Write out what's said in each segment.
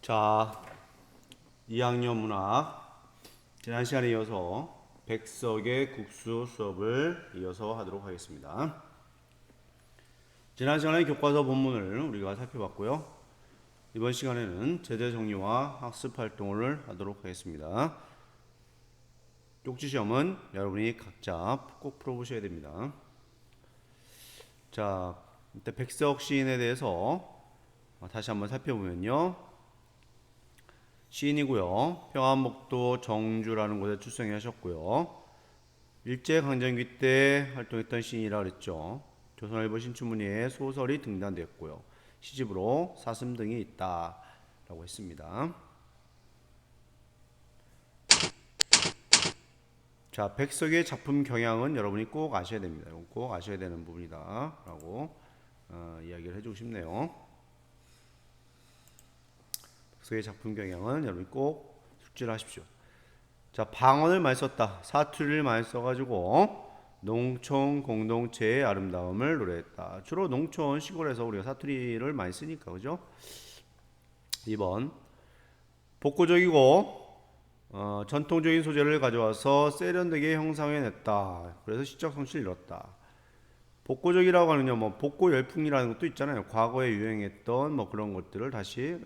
자, 2학년 문학 지난 시간에 이어서 백석의 국수 수업을 이어서 하도록 하겠습니다. 지난 시간에 교과서 본문을 우리가 살펴봤고요. 이번 시간에는 제재 정리와 학습 활동을 하도록 하겠습니다. 쪽지 시험은 여러분이 각자 꼭 풀어보셔야 됩니다. 자, 이때 백석 시인에 대해서 다시 한번 살펴보면요. 시인이고요. 평안북도 정주라는 곳에 출생을 하셨고요. 일제강점기 때 활동했던 시인이라 그랬죠. 조선일보 신춘문예에 소설이 등단됐고요. 시집으로 사슴 등이 있다라고 했습니다. 자, 백석의 작품 경향은 여러분이 꼭 아셔야 됩니다. 이건 꼭 아셔야 되는 부분이다라고 이야기를 해주고 싶네요. 백석의 작품 경향은 여러분이 꼭 숙지를 하십시오. 자, 방언을 많이 썼다. 사투리를 많이 써가지고 농촌 공동체의 아름다움을 노래했다. 주로 농촌 시골에서 우리가 사투리를 많이 쓰니까 그죠? 2번 복고적이고 전통적인 소재를 가져와서 세련되게 형상해냈다. 그래서 시적 성취를 이뤘다. 복고적이라고 하는요, 뭐 복고 열풍이라는 것도 있잖아요. 과거에 유행했던 뭐 그런 것들을 다시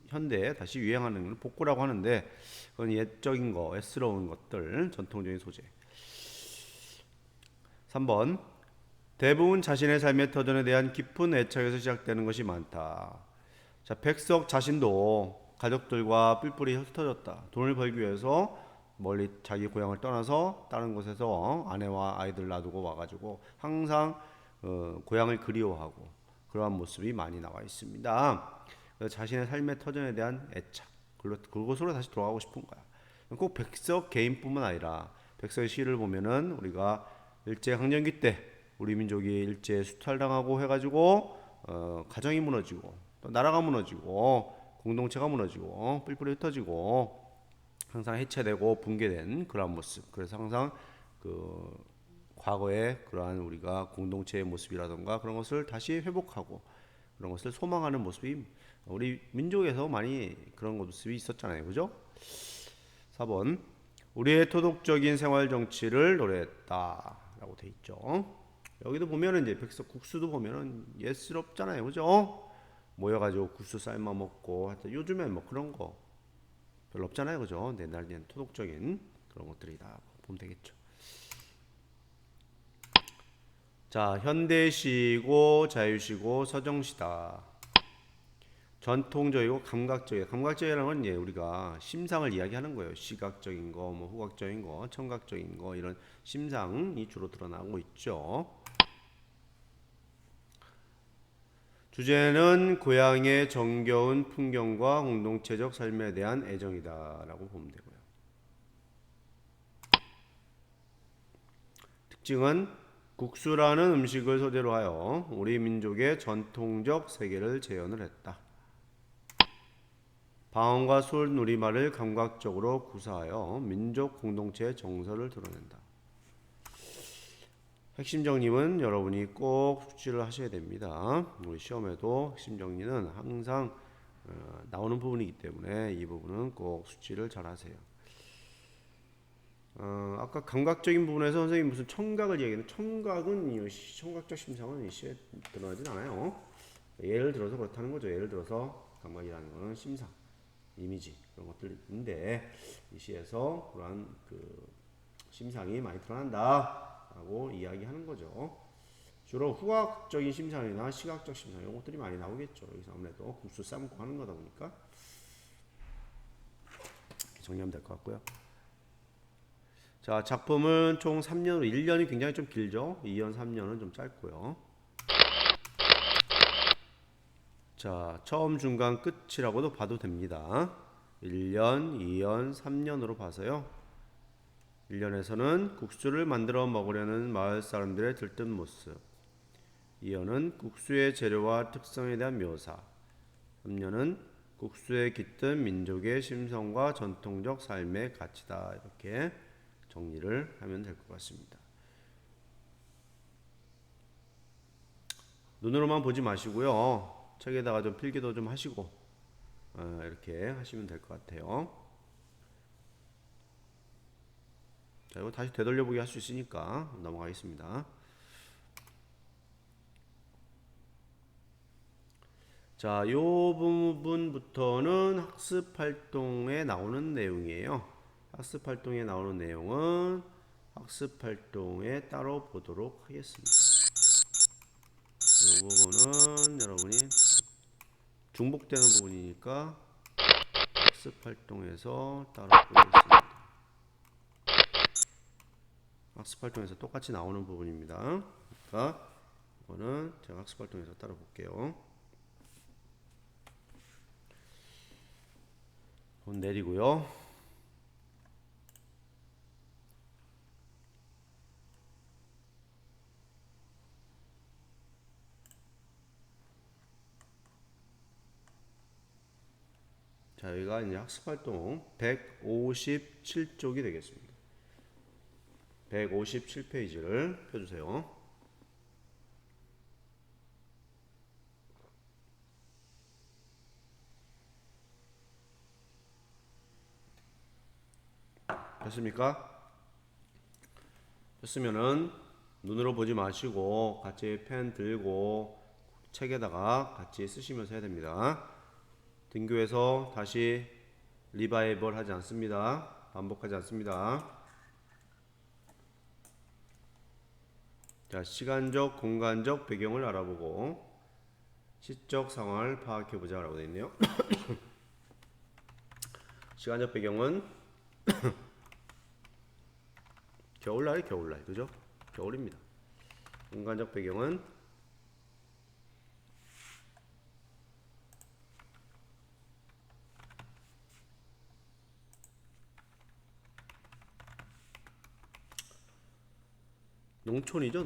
현대에 다시 유행하는 걸 복고라고 하는데 그건 옛적인 거, 애스러운 것들, 전통적인 소재. 3번 대부분 자신의 삶의 터전에 대한 깊은 애착에서 시작되는 것이 많다. 자, 백석 자신도 가족들과 뿔뿔이 흩어졌다. 돈을 벌기 위해서 멀리 자기 고향을 떠나서 다른 곳에서 아내와 아이들 놔두고 와가지고 항상 고향을 그리워하고 그러한 모습이 많이 나와 있습니다. 자신의 삶의 터전에 대한 애착, 그곳으로 다시 돌아가고 싶은 거야. 꼭 백석 개인뿐만 아니라 백석의 시를 보면은 우리가 일제강점기 때 우리 민족이 일제 수탈당하고 해가지고 가정이 무너지고 또 나라가 무너지고 공동체가 무너지고 뿔뿔이 흩어지고 항상 해체되고 붕괴된 그러한 모습. 그래서 항상 그 과거의 그러한 우리가 공동체의 모습이라던가 그런 것을 다시 회복하고 그런 것을 소망하는 모습이 우리 민족에서 많이 그런 모습이 있었잖아요. 그죠? 4번 우리의 토독적인 생활 정치를 노래했다 라고 돼 있죠. 여기도 보면은 이제 백석 국수도 보면은 예스럽잖아요. 그죠? 모여가지고 국수 삶아 먹고 하여튼 요즘엔 뭐 그런 거 별로 없잖아요. 그죠? 옛날에는 토독적인 그런 것들이다 보면 되겠죠. 자, 현대시고 자유시고 서정시다. 전통적이고 감각적이다. 감각적이라는 건 우리가 심상을 이야기하는 거예요. 시각적인 거, 뭐 후각적인 거, 청각적인 거 이런 심상이 주로 드러나고 있죠. 주제는 고향의 정겨운 풍경과 공동체적 삶에 대한 애정이다라고 보면 되고요. 특징은 국수라는 음식을 소재로 하여 우리 민족의 전통적 세계를 재현을 했다. 방언과 술, 누리말을 감각적으로 구사하여 민족 공동체의 정서를 드러낸다. 핵심 정리는 여러분이 꼭 숙지를 하셔야 됩니다. 우리 시험에도 핵심 정리는 항상 나오는 부분이기 때문에 이 부분은 꼭 숙지를 잘 하세요. 아까 감각적인 부분에서 선생님이 무슨 청각을 얘기했는데 청각은 청각적 심상은 이 시에 드러나진 않아요. 예를 들어서 그렇다는 거죠. 예를 들어서 감각이라는 것은 심상, 이미지 그런 것들인데 이 시에서 그러한 그 심상이 많이 드러난다라고 이야기하는 거죠. 주로 후각적인 심상이나 시각적 심상 이런 것들이 많이 나오겠죠. 여기서 아무래도 국수 삶고 하는 거다 보니까 정리하면 될 것 같고요. 자, 작품은 총 3년으로 1년이 굉장히 좀 길죠. 2년, 3년은 좀 짧고요. 자, 처음, 중간, 끝이라고도 봐도 됩니다. 1년, 2년, 3년으로 봐서요. 1년에서는 국수를 만들어 먹으려는 마을 사람들의 들뜬 모습. 2년은 국수의 재료와 특성에 대한 묘사. 3년은 국수에 깃든 민족의 심성과 전통적 삶의 가치다. 이렇게 정리를 하면 될 것 같습니다. 눈으로만 보지 마시고요. 책에다가 좀 필기도 좀 하시고 이렇게 하시면 될 것 같아요. 자, 이거 다시 되돌려보기 할 수 있으니까 넘어가겠습니다. 자, 요 부분부터는 학습 활동에 나오는 내용이에요. 학습 활동에 나오는 내용은 학습 활동에 따로 보도록 하겠습니다. 이 부분은 여러분이 중복되는 부분이니까 학습 활동에서 따로 보겠습니다. 학습 활동에서 똑같이 나오는 부분입니다. 그러니까 이거는 제가 학습 활동에서 따로 볼게요. 돈 내리고요. 자, 여기가 이제 학습활동 157쪽이 되겠습니다. 157페이지를 펴주세요. 됐습니까? 됐으면은 눈으로 보지 마시고 같이 펜 들고 책에다가 같이 쓰시면서 해야 됩니다. 등교해서 다시 리바이벌 하지 않습니다. 반복하지 않습니다. 자, 시간적, 공간적 배경을 알아보고 시적 상황을 파악해보자 라고 되어 있네요. 시간적 배경은 겨울날, 그죠? 겨울입니다. 공간적 배경은 농촌이죠,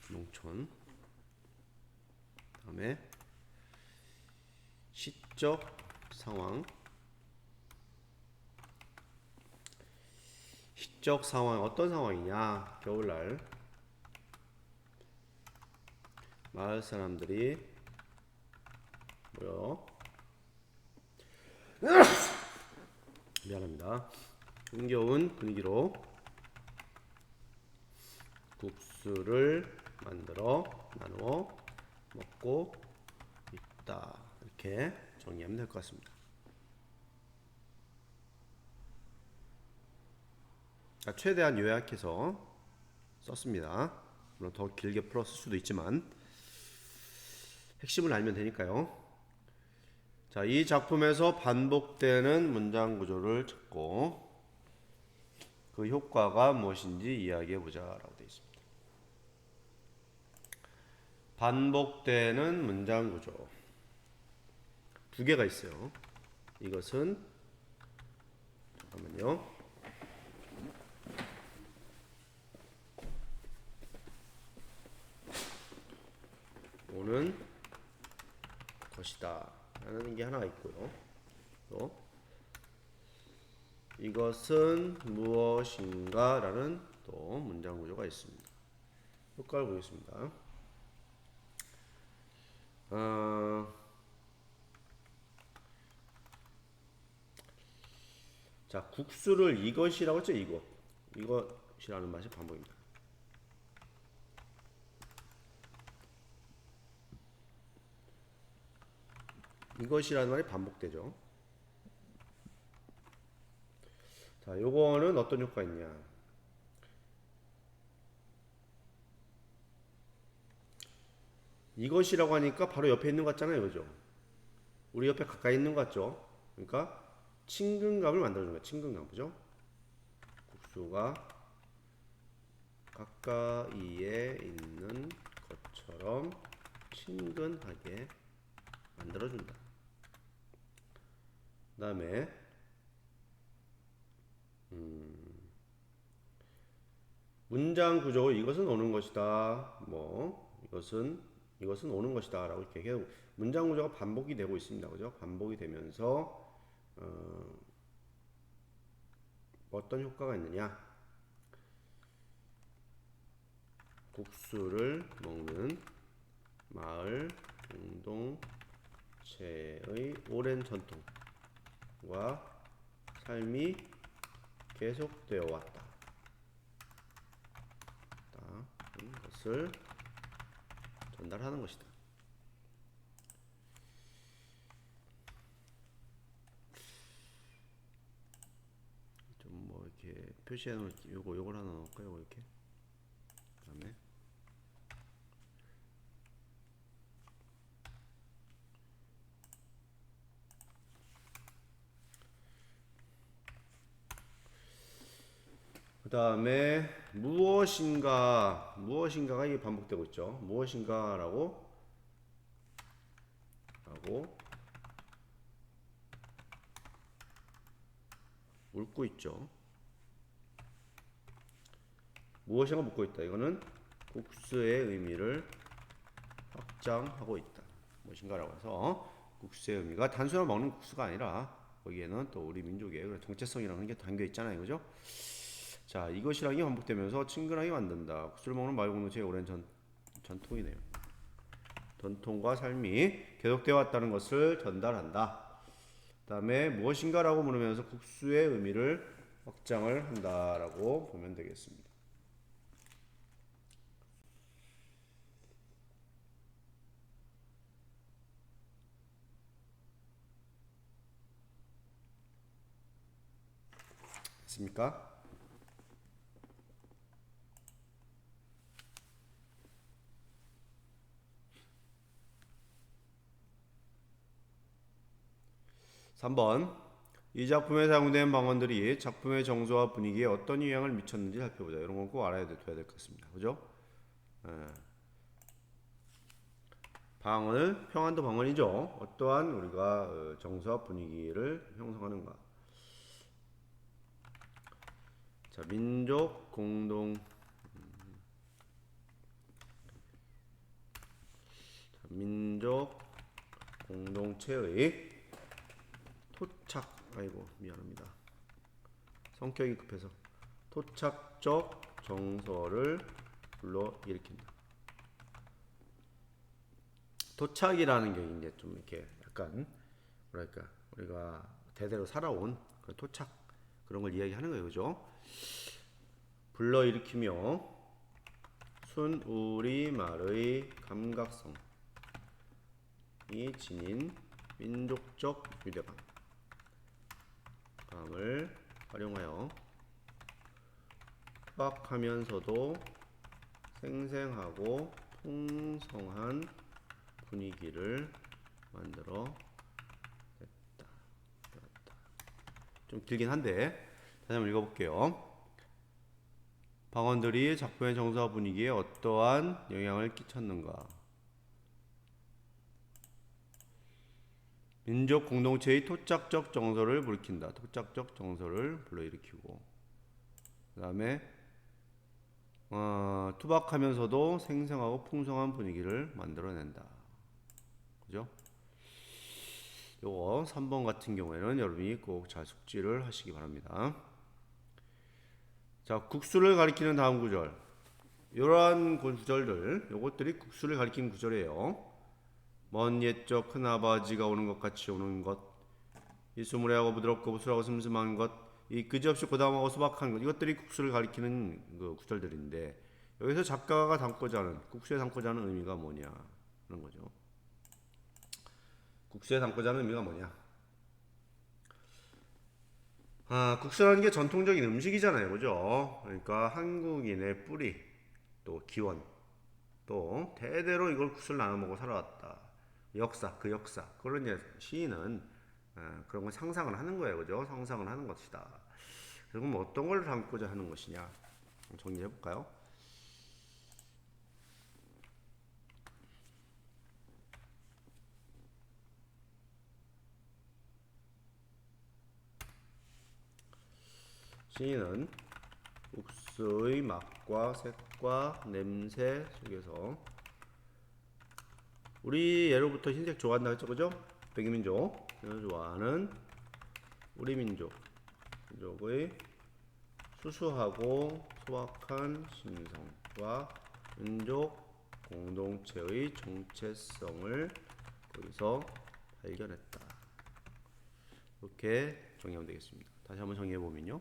농촌. 다음에 시적 상황. 시적 상황 어떤 상황이냐? 겨울날 마을 사람들이 모여 미안합니다. 흥겨운 분위기로 국수를 만들어 나누어 먹고 있다. 이렇게 정리하면 될 것 같습니다. 자, 최대한 요약해서 썼습니다. 물론 더 길게 풀었을 수도 있지만 핵심을 알면 되니까요. 자, 이 작품에서 반복되는 문장 구조를 찾고 그 효과가 무엇인지 이야기해 보자라고 되어 있습니다. 반복되는 문장 구조 두 개가 있어요. 이것은 잠깐만요. 오는 것이다 라는 게 하나가 있고요. 또 이것은 무엇인가 라는 또 문장 구조가 있습니다. 효과를 보겠습니다. 자, 국수를 이것이라고 했죠. 이것이라는 맛이 반복입니다. 이것이라는 말이 반복되죠. 자, 요거는 어떤 효과가 있냐? 이것이라고 하니까 바로 옆에 있는 것 같잖아요, 그죠? 우리 옆에 가까이 있는 것 같죠? 그러니까 친근감을 만들어주는 거예요. 친근감, 그죠? 국수가 가까이에 있는 것처럼 친근하게 만들어준다. 그 다음에 문장 구조 이것은 오는 것이다. 뭐 이것은 오는 것이다 라고 이렇게 계속 문장 구조가 반복이 되고 있습니다. 그죠? 반복이 되면서 어떤 효과가 있느냐? 국수를 먹는 마을 공동체의 오랜 전통. 삶이 계속되어 왔다. 것을 전달하는 것이다. 좀 뭐 이렇게 표시해 놓을 요걸 하나 넣을까요? 이렇게. 그다음에 무엇인가가 이게 반복되고 있죠. 무엇인가라고 묻고 있죠. 무엇인가 묻고 있다. 이거는 국수의 의미를 확장하고 있다. 무엇인가라고 해서 국수의 의미가 단순한 먹는 국수가 아니라 거기에는 또 우리 민족의 정체성이라는 게 담겨 있잖아요. 그죠? 자, 이것이라는 게 반복되면서 친근하게 만든다. 국수를 먹는 마을 공동체의 오랜 전통이네요. 전통과 삶이 계속되어 왔다는 것을 전달한다. 그 다음에 무엇인가라고 물으면서 국수의 의미를 확장을 한다라고 보면 되겠습니다. 됐습니까? 3번. 이 작품에 사용된 방언들이 작품의 정서와 분위기에 어떤 영향을 미쳤는지 살펴보자. 이런 건 꼭 알아야 될 것 같습니다. 그죠? 방언을, 평안도 방언이죠. 어떠한 우리가 정서와 분위기를 형성하는가. 자, 민족 공동체의 미안합니다. 성격이 급해서 토착적 정서를 불러일으킨다. 토착이라는 게 이제 좀 이렇게 약간 뭐랄까 우리가 대대로 살아온 그런 토착 그런 걸 이야기하는 거예요, 그죠? 불러일으키며 순우리말의 감각성이 지닌 민족적 유대감을 활용하여 투박하면서도 생생하고 풍성한 분위기를 만들어 냈다. 좀 길긴 한데 다시 한번 읽어볼게요. 방언들이 작품의 정서와 분위기에 어떠한 영향을 끼쳤는가? 민족 공동체의 토착적 정서를 불러일으킨다. 토착적 정서를 불러일으키고 그 다음에 투박하면서도 생생하고 풍성한 분위기를 만들어낸다. 그죠? 요거 3번 같은 경우에는 여러분이 꼭 잘 숙지를 하시기 바랍니다. 자, 국수를 가리키는 다음 구절. 이러한 구절들, 요것들이 국수를 가리키는 구절이에요. 먼 옛적 큰아버지가 오는 것 같이 오는 것, 이 수무레하고 부드럽고 부술하고 슴슴한 것, 이 그지없이 고담하고 소박한 것, 이것들이 국수를 가리키는 그 구절들인데 여기서 작가가 담고자 하는 국수에 담고자 하는 의미가 뭐냐 하는 거죠. 국수에 담고자 하는 의미가 뭐냐? 국수라는 게 전통적인 음식이잖아요, 그죠? 그러니까 한국인의 뿌리, 또 기원, 또 대대로 이걸 국수를 나눠 먹고 살아왔다. 그 역사. 그런 이제 시인은 그런 걸 상상을 하는 거예요, 그죠? 상상을 하는 것이다. 그럼 어떤 걸 담고자 하는 것이냐? 정리해 볼까요? 시인은 국수의 맛과 색과 냄새 속에서 우리 예로부터 흰색 좋아한다 했죠, 그죠? 백이민족 좋아하는 우리 민족의 수수하고 소박한 심성과 민족 공동체의 정체성을 거기서 발견했다. 이렇게 정리하면 되겠습니다. 다시 한번 정리해 보면요.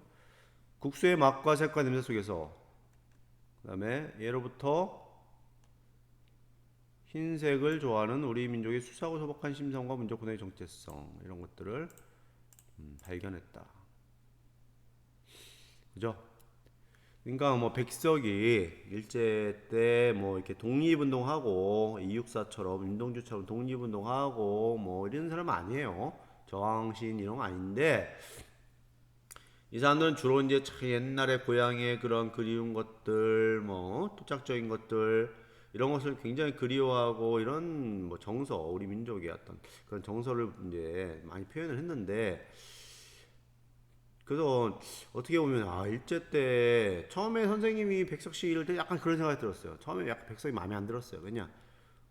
국수의 맛과 색과 냄새 속에서 그다음에 예로부터 흰색을 좋아하는 우리 민족의 수사고 소박한 심성과 민족군의 정체성 이런 것들을 발견했다. 그죠? 그러니까 뭐 백석이 일제 때 뭐 이렇게 독립운동하고 이육사처럼 윤동주처럼 독립운동하고 뭐 이런 사람 아니에요. 저항신 이런 거 아닌데 이 사람들은 주로 이제 옛날에 고향의 그런 그리운 것들, 뭐 토착적인 것들 이런 것을 굉장히 그리워하고 이런 뭐 정서, 우리 민족의 어떤 그런 정서를 이제 많이 표현을 했는데 그래서 어떻게 보면 일제 때 처음에 선생님이 백석 씨 이럴 때 약간 그런 생각이 들었어요. 처음에 약간 백석이 마음에 안 들었어요. 왜냐?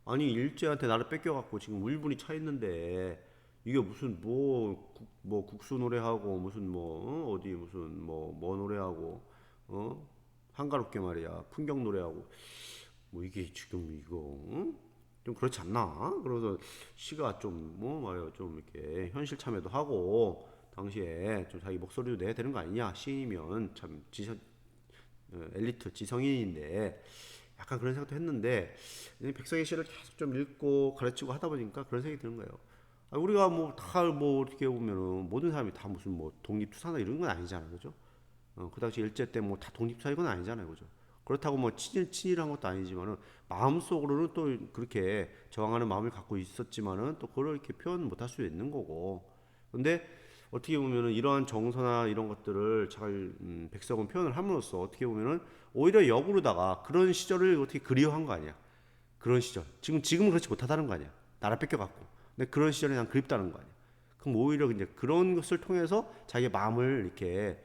아니 일제한테 나를 뺏겨갖고 지금 울분이 차 있는데 이게 무슨 뭐 국수 노래하고 무슨 뭐 어디 무슨 뭐 노래하고 한가롭게 말이야 풍경 노래하고 뭐 이게 지금 이거 좀 그렇지 않나? 그래서 시가 좀 뭐 말이야 좀 이렇게 현실 참여도 하고 당시에 좀 자기 목소리도 내야 되는 거 아니냐? 시인이면 참 엘리트 지성인인데 약간 그런 생각도 했는데 백성의 시를 계속 좀 읽고 가르치고 하다 보니까 그런 생각이 드는 거예요. 우리가 뭐 다 뭐 어떻게 보면은 모든 사람이 다 무슨 뭐 독립투사나 이런 건 아니잖아요, 그죠? 그 당시 일제 때 뭐 다 독립투사 이건 아니잖아요, 그죠? 그렇다고 뭐 친일한 것도 아니지만은 마음속으로는 또 그렇게 저항하는 마음을 갖고 있었지만은 또 그걸 이렇게 표현 못할 수 있는 거고. 근데 어떻게 보면은 이러한 정서나 이런 것들을 잘 백석은 표현을 함으로써 어떻게 보면은 오히려 역으로다가 그런 시절을 어떻게 그리워한 거 아니야. 그런 시절. 지금은 그렇지 못하다는 거 아니야. 나라 뺏겨갖고. 근데 그런 시절이 난 그립다는 거 아니야. 그럼 오히려 이제 그런 것을 통해서 자기의 마음을 이렇게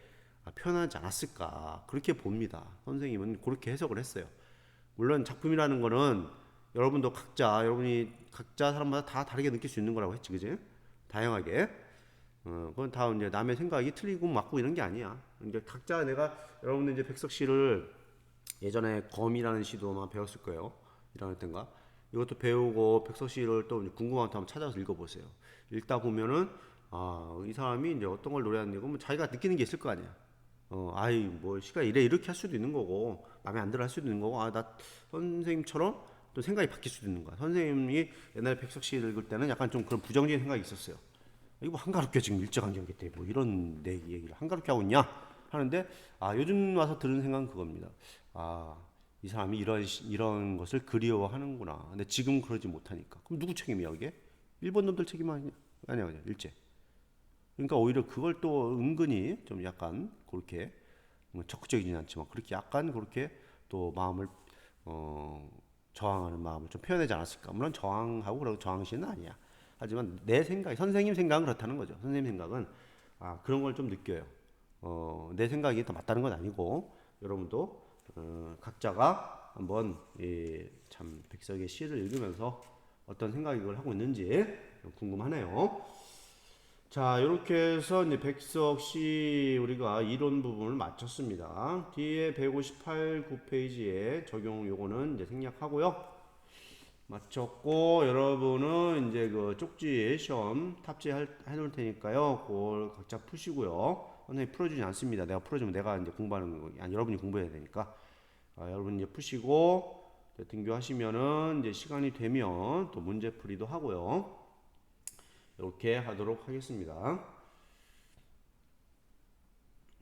표현하지 않았을까. 그렇게 봅니다. 선생님은 그렇게 해석을 했어요. 물론 작품이라는 거는 여러분이 각자 사람마다 다 다르게 느낄 수 있는 거라고 했지, 그지? 다양하게. 그건 다 이제 남의 생각이 틀리고 맞고 이런 게 아니야. 이제 각자 내가 여러분들 이제 백석 씨를 예전에 검이라는 시도 아마 배웠을 거예요. 1학년 때인가. 이것도 배우고 백석 씨를 또 궁금하면 한번 찾아서 읽어보세요. 읽다 보면은 이 사람이 이제 어떤 걸 노래하는지 뭐 자기가 느끼는 게 있을 거 아니야. 뭐 시가 이렇게 할 수도 있는 거고 마음에 안 들어 할 수도 있는 거고 나 선생님처럼 또 생각이 바뀔 수도 있는 거야. 선생님이 옛날에 백석 씨 읽을 때는 약간 좀 그런 부정적인 생각이 있었어요. 이거 뭐 한가롭게 지금 일제강점기 때 뭐 이런 내 얘기를 한가롭게 하고 있냐 하는데 요즘 와서 들은 생각은 그겁니다. 이 사람이 이런 것을 그리워하는구나. 근데 지금 그러지 못하니까. 그럼 누구 책임이야 이게? 일본 놈들 책임 아니야 일제. 그러니까 오히려 그걸 또 은근히 좀 약간 그렇게 뭐 적극적이진 않지만 그렇게 약간 그렇게 또 마음을 저항하는 마음을 좀 표현하지 않았을까. 물론 저항하고 그러고 저항시는 아니야. 하지만 내 생각, 선생님 생각은 그렇다는 거죠. 선생님 생각은 그런 걸 좀 느껴요. 내 생각이 더 맞다는 건 아니고 여러분도 각자가 한번 참 백석의 시를 읽으면서 어떤 생각을 하고 있는지 궁금하네요. 자, 이렇게 해서 이제 백석 시 우리가 이론 부분을 마쳤습니다. 뒤에 158, 9페이지에 적용 요거는 이제 생략하고요. 마쳤고 여러분은 이제 그 쪽지 시험 탑재해 놓을 테니까요. 그걸 각자 푸시고요. 선생님 풀어주지 않습니다. 내가 풀어주면 내가 이제 공부하는 거, 아니 여러분이 공부해야 되니까. 여러분 이제 푸시고 등교하시면은 이제 시간이 되면 또 문제풀이도 하고요. 이렇게 하도록 하겠습니다.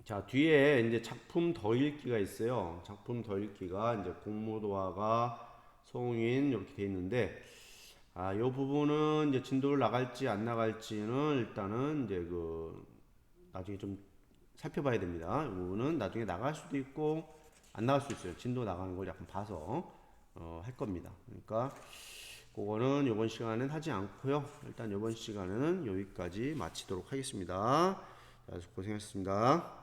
자, 뒤에 이제 작품 더 읽기가 있어요. 작품 더 읽기가 이제 공모도화가 성인 이렇게 돼 있는데, 요 부분은 이제 진도를 나갈지 안 나갈지는 일단은 이제 나중에 좀 살펴봐야 됩니다. 이 부분은 나중에 나갈 수도 있고 안 나갈 수도 있어요. 진도 나가는 걸 약간 봐서 할 겁니다. 그러니까 그거는 이번 시간은 하지 않고요. 일단 이번 시간은 여기까지 마치도록 하겠습니다. 자, 고생하셨습니다.